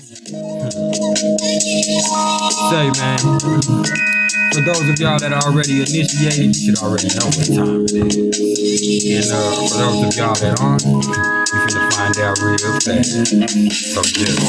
Say, man, for those of y'all that are already initiated, you should already know what time it is. And for those of y'all that aren't, you finna find out real fast. So just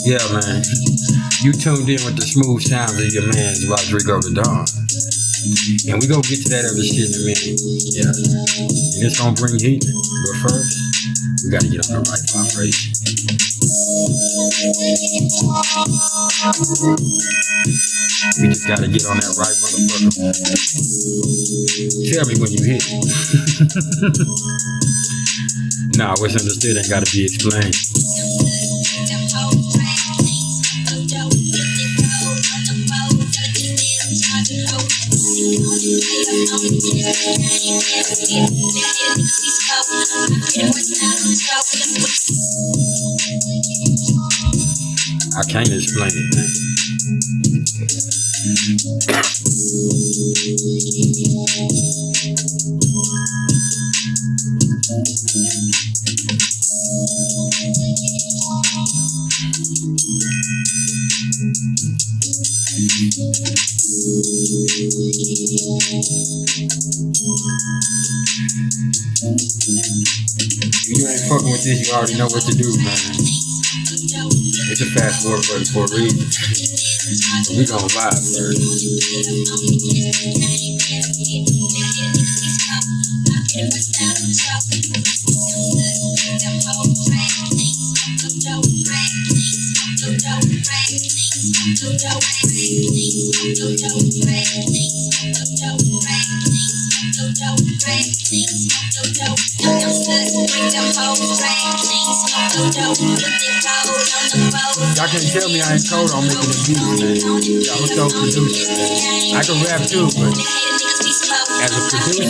yeah, man. You tuned in with the smooth sounds of your man, Rodrigo the Don. And we gonna get to that other shit in a minute. Yeah. And it's gonna bring heat. But first, we gotta get on the right vibration. We just gotta get on that right motherfucker. Tell me when you hit it. Nah, what's understood ain't gotta be explained. I can't explain it, man. If you ain't fucking with this, you already know what to do, man. It's a fast forward button for a reason. So we gonna vibe first. Y'all can't tell me I ain't cold on making the beat, man. Y'all a dope producer, man. I can rap too, but as a producer,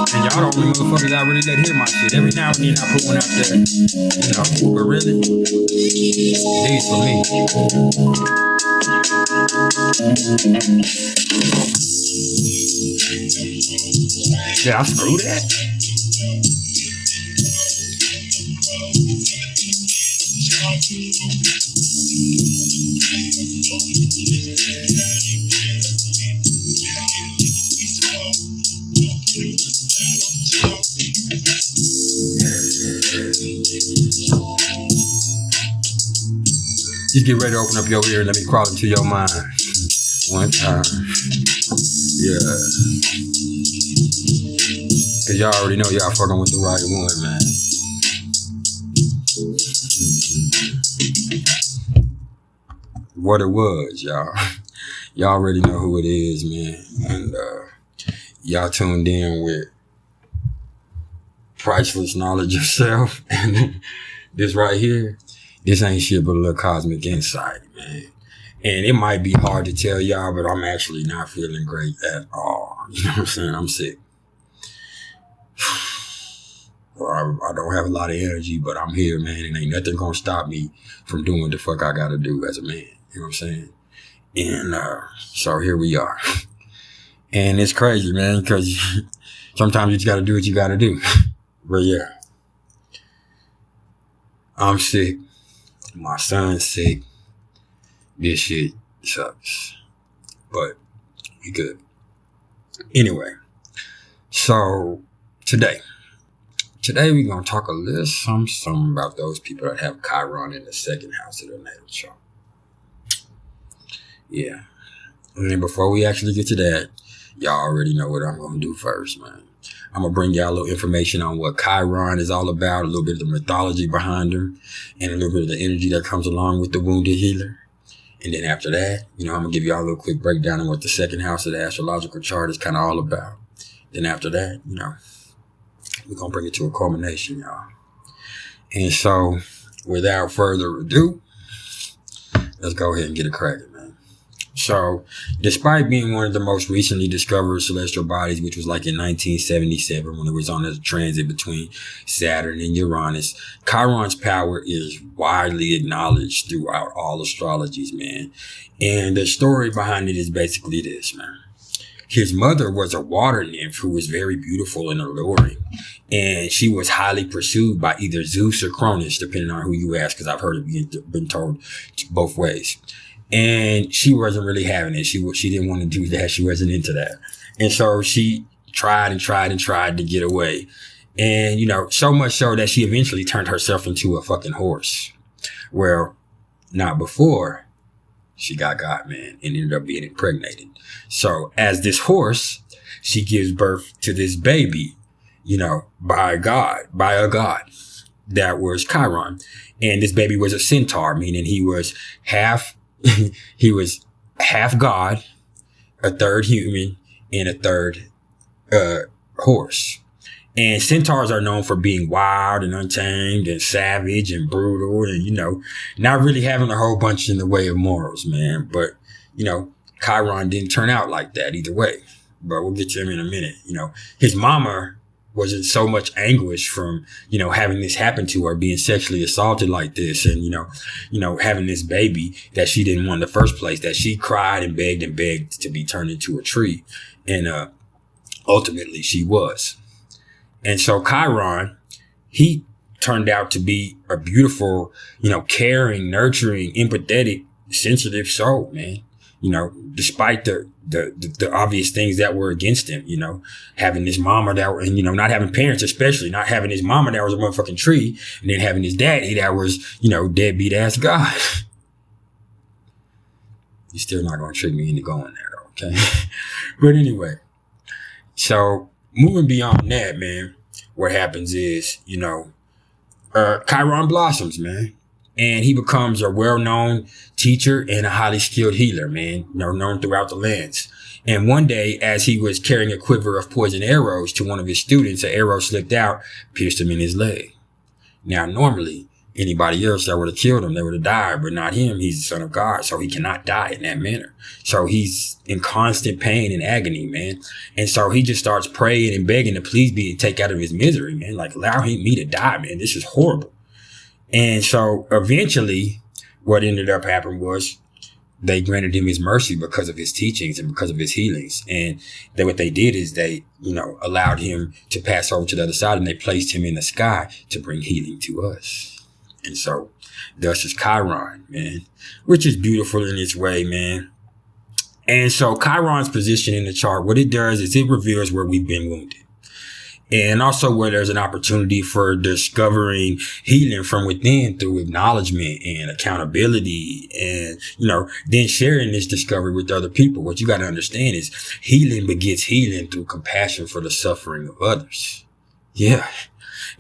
and y'all the only motherfuckers I really let hear my shit. Every now and then I put one out there, you know, but really, these for me. Did I screw that? Just get ready to open up your ear and let me crawl into your mind. One time. Yeah. Cause y'all already know y'all fucking with the right one, man. What it was, y'all. Y'all already know who it is, man. And y'all tuned in with Priceless Knowledge of Self. And this right here, this ain't shit but a little cosmic insight, man. And it might be hard to tell y'all, but I'm actually not feeling great at all. You know what I'm saying? I'm sick. I don't have a lot of energy, but I'm here, man. And ain't nothing gonna stop me from doing what the fuck I gotta do as a man. You know what I'm saying? And so here we are. And it's crazy, man, because sometimes you just gotta do what you gotta do. But yeah. I'm sick. My son's sick. This shit sucks. But we good. Anyway. So today we're going to talk a little something about those people that have Chiron in the second house of their natal chart. Yeah. And then before we actually get to that, y'all already know what I'm going to do first, man. I'm going to bring y'all a little information on what Chiron is all about, a little bit of the mythology behind him, and a little bit of the energy that comes along with the wounded healer. And then after that, I'm going to give y'all a little quick breakdown on what the second house of the astrological chart is kind of all about. Then after that, we're going to bring it to a culmination, y'all. And so, without further ado, let's go ahead and get it cracking, man. So, despite being one of the most recently discovered celestial bodies, which was like in 1977 when it was on a transit between Saturn and Uranus, Chiron's power is widely acknowledged throughout all astrologies, man. And the story behind it is basically this, man. His mother was a water nymph who was very beautiful and alluring. And she was highly pursued by either Zeus or Cronus, depending on who you ask, because I've heard it been told both ways. And she wasn't really having it. She didn't want to do that. She wasn't into that. And so she tried to get away. And, so much so that she eventually turned herself into a fucking horse. Well, not before she got God, man, and ended up being impregnated. So as this horse, she gives birth to this baby, by a god that was Chiron. And this baby was a centaur, meaning he was half god, a third human, and a third horse. And centaurs are known for being wild and untamed and savage and brutal and, not really having a whole bunch in the way of morals, man. But, Chiron didn't turn out like that either way. But we'll get to him in a minute. His mama was in so much anguish from, having this happen to her, being sexually assaulted like this and, having this baby that she didn't want in the first place, that she cried and begged to be turned into a tree. And ultimately she was. And so Chiron, he turned out to be a beautiful, caring, nurturing, empathetic, sensitive soul, man. Despite the obvious things that were against him, having his mama and, not having parents, especially not having his mama that was a motherfucking tree, and then having his daddy that was, deadbeat ass God. You're still not going to trick me into going there, okay? But anyway, so moving beyond that, man, what happens is, Chiron blossoms, man. And he becomes a well-known teacher and a highly skilled healer, man, known throughout the lands. And one day, as he was carrying a quiver of poison arrows to one of his students, an arrow slipped out, pierced him in his leg. Now, normally, anybody else that would have killed him, they would have died, but not him. He's the son of God, so he cannot die in that manner. So he's in constant pain and agony, man. And so he just starts praying and begging to please be take out of his misery, man. Like, allow me to die, man. This is horrible. And so eventually what ended up happening was they granted him his mercy because of his teachings and because of his healings. And then what they did is they, allowed him to pass over to the other side, and they placed him in the sky to bring healing to us. And so thus is Chiron, man, which is beautiful in its way, man. And so Chiron's position in the chart, what it does is it reveals where we've been wounded. And also where there's an opportunity for discovering healing from within through acknowledgement and accountability and, then sharing this discovery with other people. What you got to understand is healing begets healing through compassion for the suffering of others. Yeah.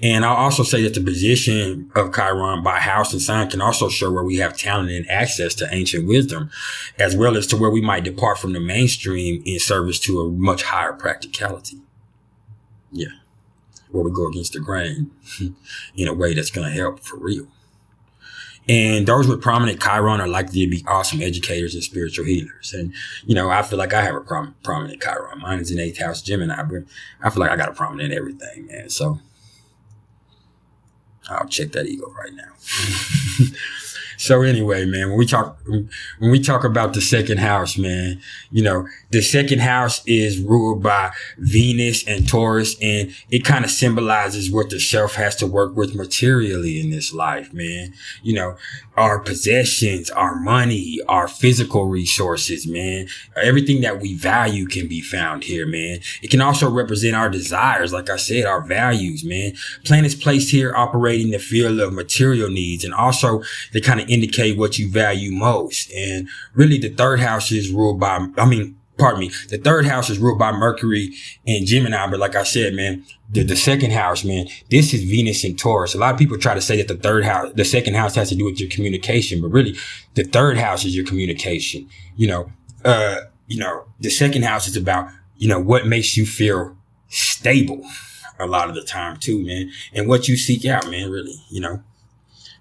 And I'll also say that the position of Chiron by house and sign can also show where we have talent and access to ancient wisdom, as well as to where we might depart from the mainstream in service to a much higher practicality. Yeah. Where we go against the grain in a way that's going to help for real. And those with prominent Chiron are likely to be awesome educators and spiritual healers. And, I feel like I have a prominent Chiron. Mine is in 8th house Gemini, but I feel like I got a prominent everything, man. So I'll check that ego right now. So anyway, man, when we talk about the second house, man, the second house is ruled by Venus and Taurus, and it kind of symbolizes what the self has to work with materially in this life, man. Our possessions, our money, our physical resources, man, everything that we value can be found here, man. It can also represent our desires, like I said, our values, man. Planets placed here operate in the field of material needs, and also they kind of indicate what you value most. And really the third house is ruled by, the third house is ruled by Mercury and Gemini. But like I said, man, the second house, man, this is Venus and Taurus. A lot of people try to say that the second house has to do with your communication, but really the third house is your communication. The second house is about, what makes you feel stable. a lot of the time too, man. And what you seek out, man, really,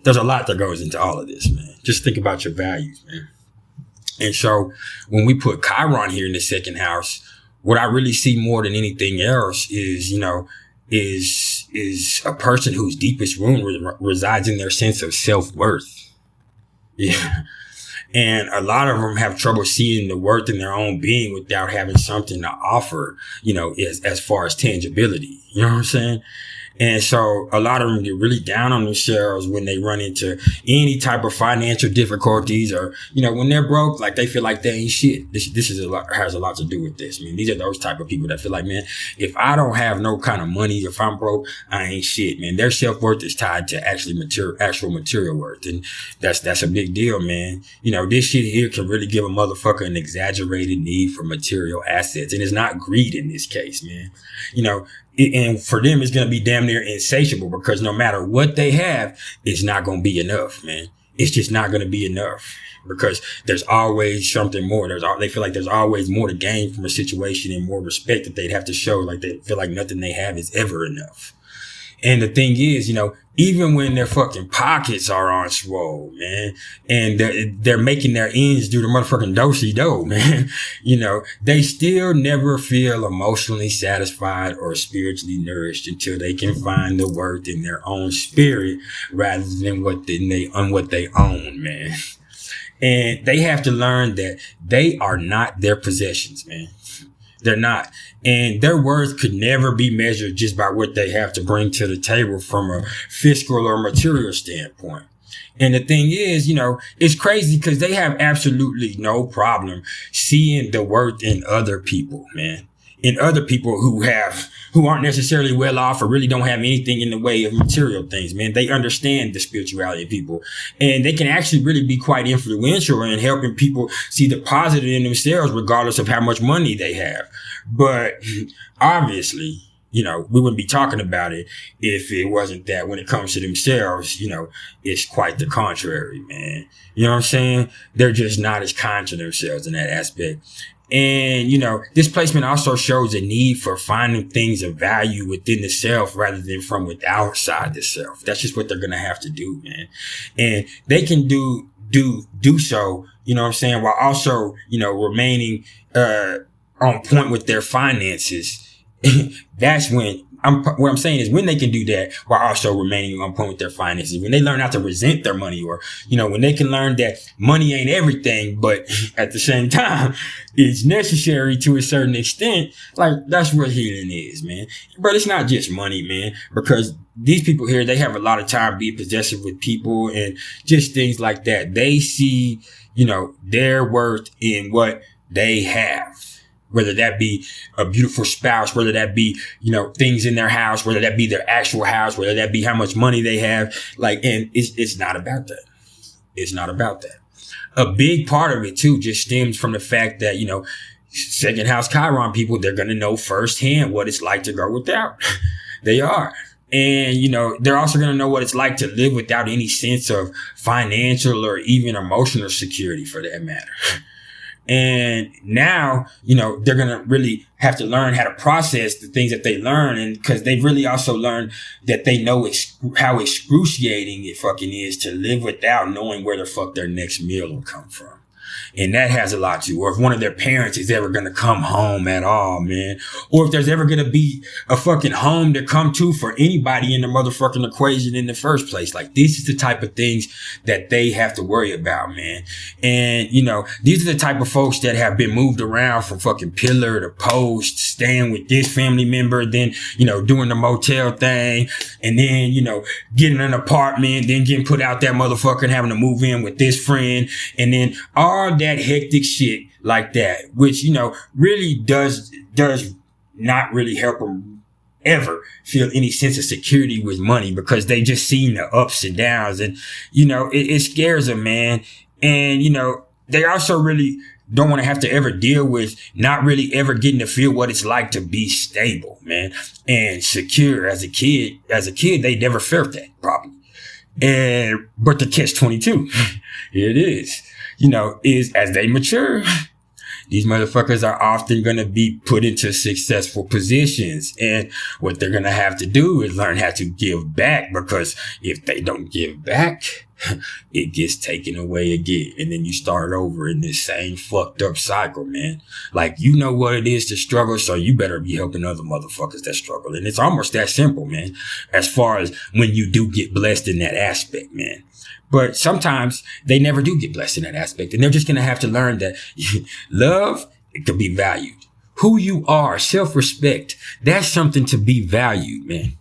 there's a lot that goes into all of this, man. Just think about your values, man. And so when we put Chiron here in the second house, what I really see more than anything else is, is a person whose deepest wound resides in their sense of self-worth. Yeah. And a lot of them have trouble seeing the worth in their own being without having something to offer, as far as tangibility. You know what I'm saying? And so a lot of them get really down on themselves when they run into any type of financial difficulties, or, when they're broke, like they feel like they ain't shit. This is has a lot to do with this. I mean, these are those type of people that feel like, man, if I don't have no kind of money, if I'm broke, I ain't shit, man. Their self-worth is tied to actual material worth. And that's a big deal, man. This shit here can really give a motherfucker an exaggerated need for material assets. And it's not greed in this case, man. And for them, it's going to be damn near insatiable, because no matter what they have, it's not going to be enough, man. It's just not going to be enough, because there's always something more. They feel like there's always more to gain from a situation, and more respect that they'd have to show. Like they feel like nothing they have is ever enough. And the thing is, even when their fucking pockets are on swole, man, and they're making their ends do the motherfucking do-si-do, man, they still never feel emotionally satisfied or spiritually nourished until they can find the worth in their own spirit rather than what they own, man. And they have to learn that they are not their possessions, man. They're not. And their worth could never be measured just by what they have to bring to the table from a fiscal or material standpoint. And the thing is, it's crazy because they have absolutely no problem seeing the worth in other people, man. In other people who aren't necessarily well off or really don't have anything in the way of material things, man. They understand the spirituality of people, and they can actually really be quite influential in helping people see the positive in themselves, regardless of how much money they have. But obviously, we wouldn't be talking about it if it wasn't that when it comes to themselves, it's quite the contrary, man. You know what I'm saying? They're just not as kind to themselves in that aspect. And, this placement also shows a need for finding things of value within the self rather than from outside the self. That's just what they're going to have to do, man. And they can do so, while also, remaining, on point with their finances. That's when what I'm saying is when they can do that while also remaining on point with their finances, when they learn not to resent their money, or, when they can learn that money ain't everything, but at the same time, it's necessary to a certain extent. Like, that's what healing is, man. But it's not just money, man, because these people here, they have a lot of time being possessive with people and just things like that. They see, their worth in what they have. Whether that be a beautiful spouse, whether that be, things in their house, whether that be their actual house, whether that be how much money they have. And it's not about that. It's not about that. A big part of it too just stems from the fact that, second house Chiron people, they're going to know firsthand what it's like to go without. They are. And, they're also going to know what it's like to live without any sense of financial or even emotional security, for that matter. And now, they're going to really have to learn how to process the things that they learn. And because they've really also learned that they know how excruciating it fucking is to live without knowing where the fuck their next meal will come from. And that has a lot to, or if one of their parents is ever going to come home at all, man. Or if there's ever going to be a fucking home to come to for anybody in the motherfucking equation in the first place. Like, this is the type of things that they have to worry about, man. And, these are the type of folks that have been moved around from fucking pillar to post, staying with this family member, then, doing the motel thing, and then, getting an apartment, then getting put out that motherfucker and having to move in with this friend, and then all that hectic shit like that, which, really does not really help them ever feel any sense of security with money, because they just seen the ups and downs, and, it scares them, man. And, they also really don't want to have to ever deal with not really ever getting to feel what it's like to be stable, man, and secure. As a kid, they never felt that probably. But the catch-22, here it is, is as they mature, These motherfuckers are often going to be put into successful positions. And what they're going to have to do is learn how to give back, because if they don't give back, it gets taken away again. And then you start over in this same fucked up cycle, man. Like, you know what it is to struggle, so you better be helping other motherfuckers that struggle. And it's almost that simple, man, as far as when you do get blessed in that aspect, man. But sometimes they never do get blessed in that aspect. And they're just going to have to learn that love, it can be valued. Who you are, self-respect, that's something to be valued, man.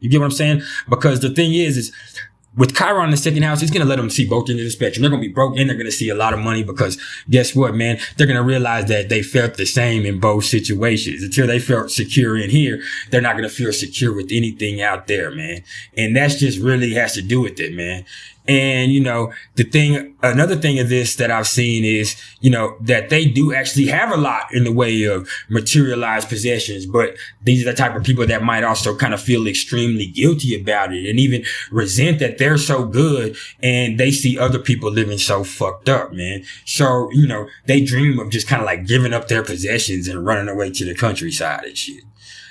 You get what I'm saying? Because the thing is with Chiron in the second house, it's going to let them see both ends of the spectrum. They're going to be broke and they're going to see a lot of money, because guess what, man? They're going to realize that they felt the same in both situations. Until they felt secure in here, they're not going to feel secure with anything out there, man. And that's just really has to do with it, man. And, you know, another thing of this that I've seen is, you know, that they do actually have a lot in the way of materialized possessions, but these are the type of people that might also kind of feel extremely guilty about it and even resent that they're so good and they see other people living so fucked up, man. So, you know, they dream of just kind of like giving up their possessions and running away to the countryside and shit.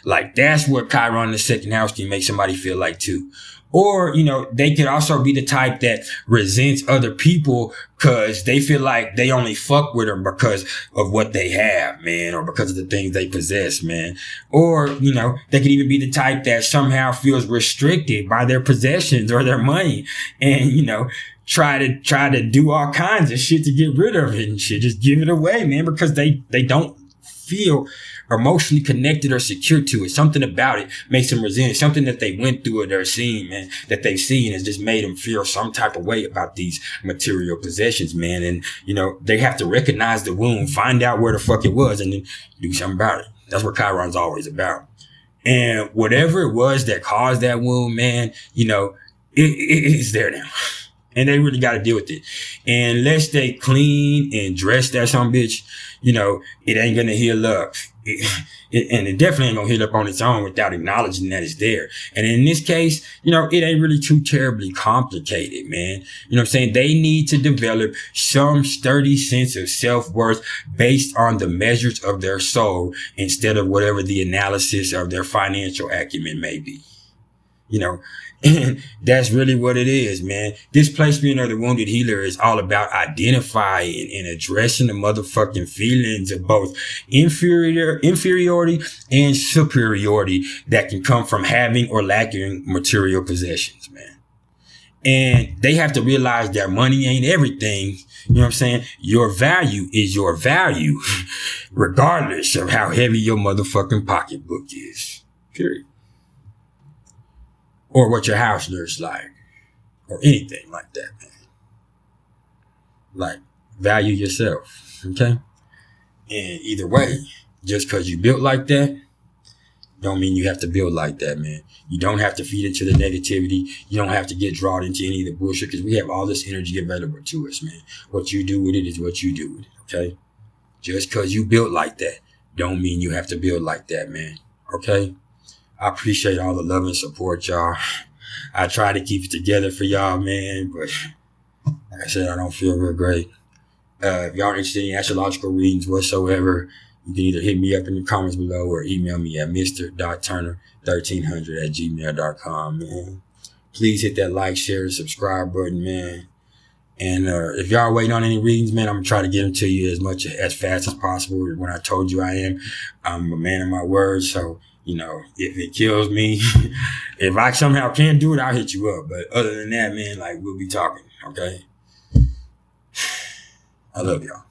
Like, that's what Chiron in the second house can make somebody feel like too. Or, you know, they could also be the type that resents other people because they feel like they only fuck with them because of what they have, man, or because of the things they possess, man. Or, you know, they could even be the type that somehow feels restricted by their possessions or their money and, you know, try to do all kinds of shit to get rid of it and shit. Just give it away, man, because they don't feel emotionally connected or secure to it. Something about it makes them resent it. Something that they went through or they're seeing, man, that they've seen has just made them feel some type of way about these material possessions, man. And, you know, they have to recognize the wound, find out where the fuck it was, and then do something about it. That's what Chiron's always about. And whatever it was that caused that wound, man, you know, it's there now. And they really got to deal with it. And unless they clean and dress that some bitch, you know, it ain't going to heal up. And it definitely ain't going to heal up on its own without acknowledging that it's there. And in this case, you know, it ain't really too terribly complicated, man. You know what I'm saying? They need to develop some sturdy sense of self-worth based on the measures of their soul instead of whatever the analysis of their financial acumen may be. You know, and that's really what it is, man. Displacement of the wounded healer is all about identifying and addressing the motherfucking feelings of both inferiority and superiority that can come from having or lacking material possessions, man. And they have to realize that money ain't everything. You know what I'm saying? Your value is your value, regardless of how heavy your motherfucking pocketbook is. Period. Or what your house looks like, or anything like that, man. Like, value yourself, okay? And either way, just because you built like that, don't mean you have to build like that, man. You don't have to feed into the negativity. You don't have to get drawn into any of the bullshit, because we have all this energy available to us, man. What you do with it is what you do with it, okay? Just because you built like that, don't mean you have to build like that, man, okay? I appreciate all the love and support, y'all. I try to keep it together for y'all, man, but like I said, I don't feel real great. If y'all are interested in astrological readings whatsoever, you can either hit me up in the comments below or email me at mr.turner1300@gmail.com, man. Please hit that like, share, and subscribe button, man. And if y'all are waiting on any readings, man, I'm going to try to get them to you as fast as possible. When I told you I'm a man of my word, so you know, if it kills me, if I somehow can't do it, I'll hit you up. But other than that, man, like, we'll be talking, okay? I love y'all.